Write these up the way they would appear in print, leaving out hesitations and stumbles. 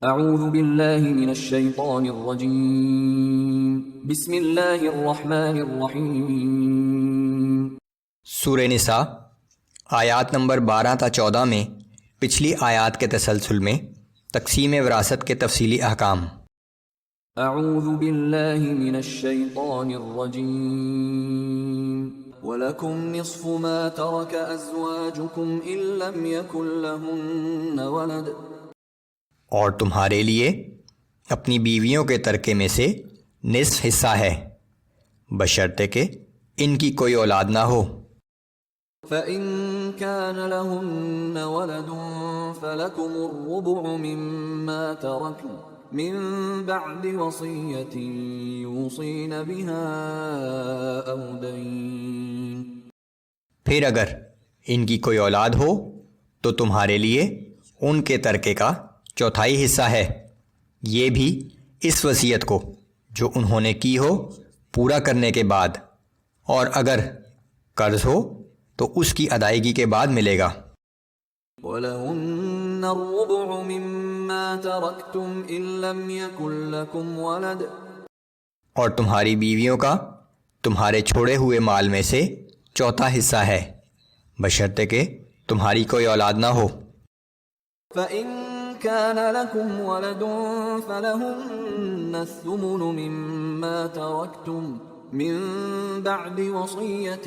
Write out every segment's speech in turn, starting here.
اعوذ باللہ من الشیطان الرجیم بسم اللہ الرحمن الرحیم۔ سورہ نساء آیات نمبر 12 تا 14 میں پچھلی آیات کے تسلسل میں تقسیم وراثت کے تفصیلی احکام۔ اعوذ باللہ من الشیطان الرجیم وَلَكُمْ نِصْفُ مَا تَرَكَ أَزْوَاجُكُمْ إِن لَّمْ يَكُن لَّهُنَّ وَلَدٌ، اور تمہارے لیے اپنی بیویوں کے ترکے میں سے نصف حصہ ہے بشرطے کہ ان کی کوئی اولاد نہ ہو۔ فَإِن كَانَ لَهُنَّ وَلَدٌ فَلَكُمُ الرُّبُعُ مِمَّا تَرَكْنَ مِن بَعْدِ وَصِيَّةٍ يُوصِينَ بِهَا أَوْ دَيْنٍ، پھر اگر ان کی کوئی اولاد ہو تو تمہارے لیے ان کے ترکے کا چوتھائی حصہ ہے، یہ بھی اس وصیت کو جو انہوں نے کی ہو پورا کرنے کے بعد، اور اگر قرض ہو تو اس کی ادائیگی کے بعد ملے گا۔ وَلَهُنَّ الرُّبُعُ مِمَّا تَرَكْتُمْ إِن لَّمْ يَكُن لَّكُمْ وَلَدٌ، اور تمہاری بیویوں کا تمہارے چھوڑے ہوئے مال میں سے چوتھا حصہ ہے بشرطے کہ تمہاری کوئی اولاد نہ ہو۔ فَإِن كَانَ لَكُمْ وَلَدٌ فَلَهُنَّ الثُّمُنُ مِمَّا تَرَكْتُمْ مِن بَعْدِ وَصِيَّةٍ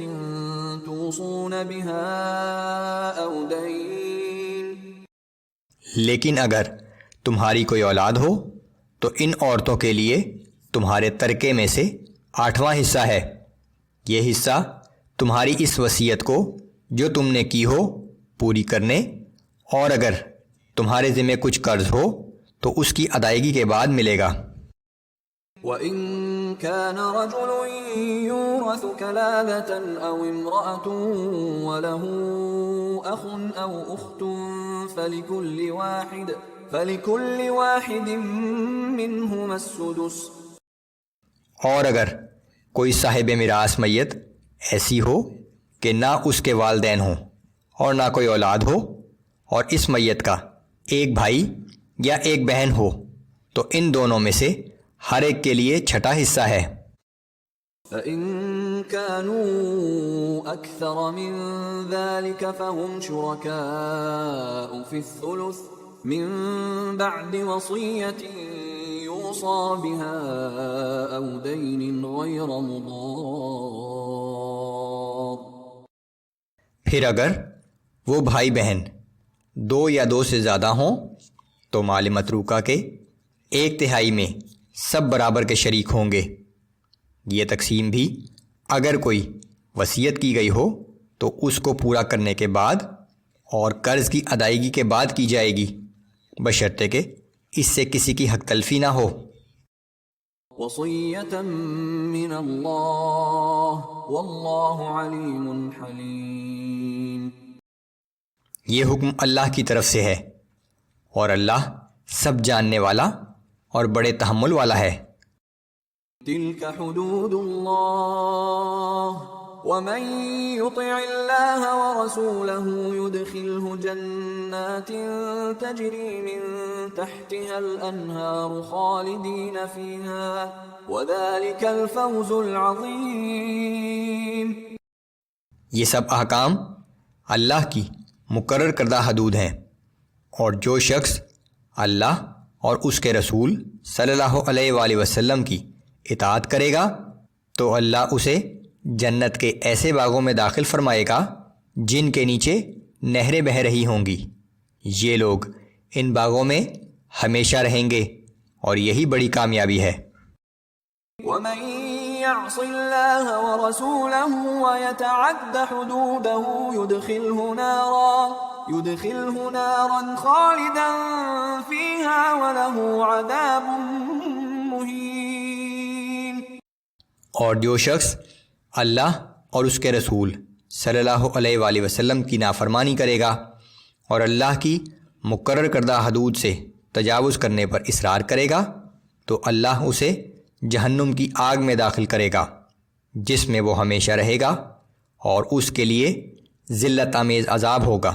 تُوصُونَ بِهَا أَوْ دَيْنٍ، لیکن اگر تمہاری کوئی اولاد ہو تو ان عورتوں کے لیے تمہارے ترکے میں سے 8واں حصہ ہے، یہ حصہ تمہاری اس وصیت کو جو تم نے کی ہو پوری کرنے، اور اگر تمہارے ذمہ کچھ قرض ہو تو اس کی ادائیگی کے بعد ملے گا۔ وَإِن كَانَ رَجُلٌ يُورَثُ كَلَالَةً أَوْ امْرَأَةٌ وَلَهُ أَخٌ أَوْ أُخْتٌ فَلِكُلِّ وَاحِدٍ مِّنْهُمَا السُّدُسُ، اور اگر کوئی صاحب میراث میت ایسی ہو کہ نہ اس کے والدین ہوں اور نہ کوئی اولاد ہو، اور اس میت کا ایک بھائی یا ایک بہن ہو تو ان دونوں میں سے ہر ایک کے لیے چھٹا حصہ ہے۔ فَإِن كَانُوا أَكْثَرَ مِن ذَلِكَ فَهُمْ شُرَكَاءُ فِي الثُّلُثِ مِن بَعْدِ وَصِيَّةٍ يُوصَى بِهَا أَوْ دَيْنٍ غَيْرَ مُضَارٍّ، پھر اگر وہ بھائی بہن 2 یا 2 سے زیادہ ہوں تو مال متروکہ کے 1/3 میں سب برابر کے شریک ہوں گے۔ یہ تقسیم بھی اگر کوئی وصیت کی گئی ہو تو اس کو پورا کرنے کے بعد اور قرض کی ادائیگی کے بعد کی جائے گی بشرطے کہ اس سے کسی کی حق تلفی نہ ہو۔ وَصِيَّةً مِّنَ اللَّهِ وَاللَّهُ عَلِيمٌ حَلِيمٌ، یہ حکم اللہ کی طرف سے ہے اور اللہ سب جاننے والا اور بڑے تحمل والا ہے۔ تِلْكَ حُدُودُ اللَّهِ وَمَن يُطِعِ اللَّهَ وَرَسُولَهُ يُدْخِلْهُ جَنَّاتٍ تَجْرِي مِن تَحْتِهَا الْأَنْهَارُ خَالِدِينَ فِيهَا وَذَلِكَ الْفَوْزُ الْعَظِيمُ، یہ سب احکام اللہ کی مقرر کردہ حدود ہیں، اور جو شخص اللہ اور اس کے رسول صلی اللہ علیہ وآلہ وسلم کی اطاعت کرے گا تو اللہ اسے جنت کے ایسے باغوں میں داخل فرمائے گا جن کے نیچے نہریں بہہ رہی ہوں گی، یہ لوگ ان باغوں میں ہمیشہ رہیں گے اور یہی بڑی کامیابی ہے۔ وَمَن يَعْصِ اللَّهَ وَرَسُولَهُ وَيَتَعَدَّ حُدُودَهُ يُدْخِلْهُ نَارًا خَالِدًا فِيهَا وَلَهُ عَذَابٌ مُّهِينٌ، اور جو شخص اللہ اور اس کے رسول صلی اللہ علیہ وآلہ وسلم کی نافرمانی کرے گا اور اللہ کی مقرر کردہ حدود سے تجاوز کرنے پر اصرار کرے گا تو اللہ اسے جہنم کی آگ میں داخل کرے گا جس میں وہ ہمیشہ رہے گا، اور اس کے لیے ذلت آمیز عذاب ہوگا۔